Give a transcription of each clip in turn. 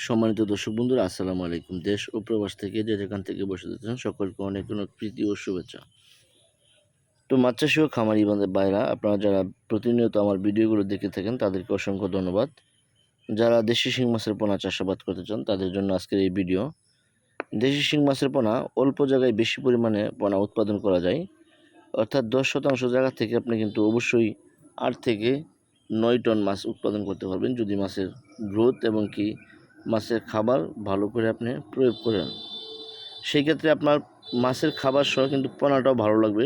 সম্মানিত দর্শক বন্ধুরা, আসসালামু আলাইকুম। দেশ ও প্রবাস থেকে যে যেখান থেকে বসে যাচ্ছেন সকলকে অনেক অনেক প্রীতি ও শুভেচ্ছা। তো মাছ চাষি ও খামারি ভাইরা, আপনারা যারা প্রতিনিয়ত আমার ভিডিওগুলো দেখে থাকেন তাদেরকে অসংখ্য ধন্যবাদ। যারা দেশি শিং মাছের পোনা চাষাবাদ করতে চান তাদের জন্য আজকের এই ভিডিও। দেশি শিং মাছের পোনা অল্প জায়গায় বেশি পরিমাণে পোনা উৎপাদন করা যায়, অর্থাৎ 10% জায়গা থেকে আপনি কিন্তু অবশ্যই 8 থেকে 9 টন মাছ উৎপাদন করতে পারবেন যদি মাছের গ্রোথ এবং মাছের খাবার ভালো করে আপনি প্রয়োগ করেন। সেই ক্ষেত্রে আপনার মাছের খাবার সহ কিন্তু পোনাটাও ভালো লাগবে।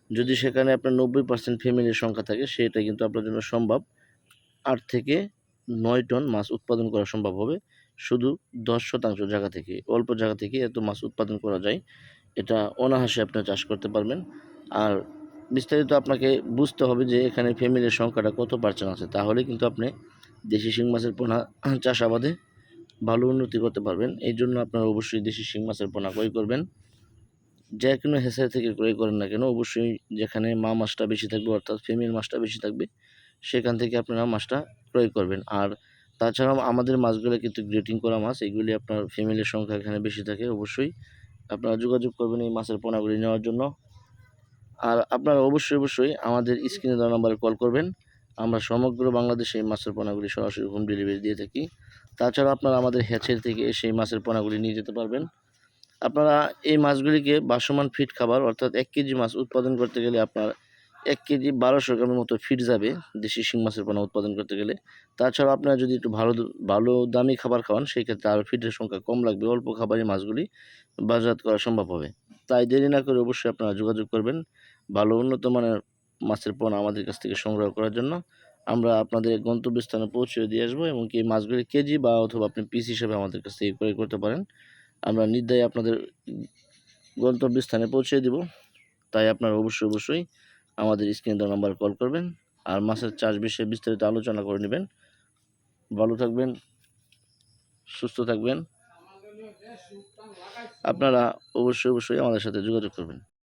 যদি সেখানে আপনার 90% ফ্যামিলির সংখ্যা থাকে সেটা কিন্তু আপনার জন্য সম্ভব। 8 থেকে 9 টন মাছ উৎপাদন করা সম্ভব হবে শুধু 10% জায়গা থেকে। অল্প জায়গা থেকে এত মাছ উৎপাদন করা যায়, এটা অনায়াসে আপনি চাষ করতে পারবেন। আর বিস্তারিত আপনাকে বুঝতে হবে যে এখানে ফ্যামিলির সংখ্যাটা কত পার্সেন্ট আছে, তাহলে কিন্তু আপনি দেশি শিং মাছের পোনা চাষাবাদে ভালো উন্নতি করতে পারবেন। এই জন্য আপনারা অবশ্যই দেশি শিং মাছের পোনা ক্রয় করবেন। যে কোনো হ্যাচারি থেকে ক্রয় করেন না কেন, অবশ্যই যেখানে মা মাছটা বেশি থাকবে অর্থাৎ ফিমেল মাছটা বেশি থাকবে সেখান থেকে আপনারা মাছটা ক্রয় করবেন। আর তাছাড়াও আমাদের মাছগুলো কিন্তু গ্রেটিং করা মাছ, এগুলি আপনার ফ্যামিলির সংখ্যা এখানে বেশি থাকে। অবশ্যই আপনারা যোগাযোগ করবেন এই মাছের পোনাগুলি নেওয়ার জন্য। আর আপনারা অবশ্যই আমাদের স্ক্রিনে দেওয়া নাম্বারে কল করবেন। আমরা সমগ্র বাংলাদেশে এই মাছের পোনাগুলি সরাসরি হোম ডেলিভারি দিয়ে থাকি। তাছাড়া আপনারা আমাদের হ্যাচেরি থেকে সেই মাছের পোনাগুলি নিয়ে যেতে পারবেন। আপনারা এই মাছগুলিকে বাসমান ফিড খাবার, অর্থাৎ 1 কেজি মাছ উৎপাদন করতে গেলে আপনার 1 কেজি 1200 গ্রামের মতো ফিড যাবে দেশি শিং মাছের পোনা উৎপাদন করতে গেলে। তাছাড়া আপনারা যদি একটু ভালো দামি খাবার খাওয়ান সেই ক্ষেত্রে আরও ফিডের সংখ্যা কম লাগবে, অল্প খাবারই মাছগুলি বাজারজাত করা সম্ভব হবে। তাই দেরি না করে অবশ্যই আপনারা যোগাযোগ করবেন ভালো উন্নত মানের মাছের পোনা আমাদের কাছ থেকে সংগ্রহ করার জন্য। আমরা আপনাদের গন্তব্যস্থানে পৌঁছে দিয়ে আসবো, এবং এই মাছগুলি কেজি বা অথবা আপনি পিস হিসেবে আমাদের কাছ থেকে ক্রয় করতে পারেন। আমরা নির্দ্বিধায় আপনাদের গন্তব্যস্থানে পৌঁছে দিব। তাই আপনারা অবশ্যই আমাদের স্ক্রিনে দেওয়া নাম্বারে কল করবেন আর মাছের চাষ বিষয়ে বিস্তারিত আলোচনা করে নেবেন। ভালো থাকবেন, সুস্থ থাকবেন। আপনারা অবশ্যই আমাদের সাথে যোগাযোগ করবেন।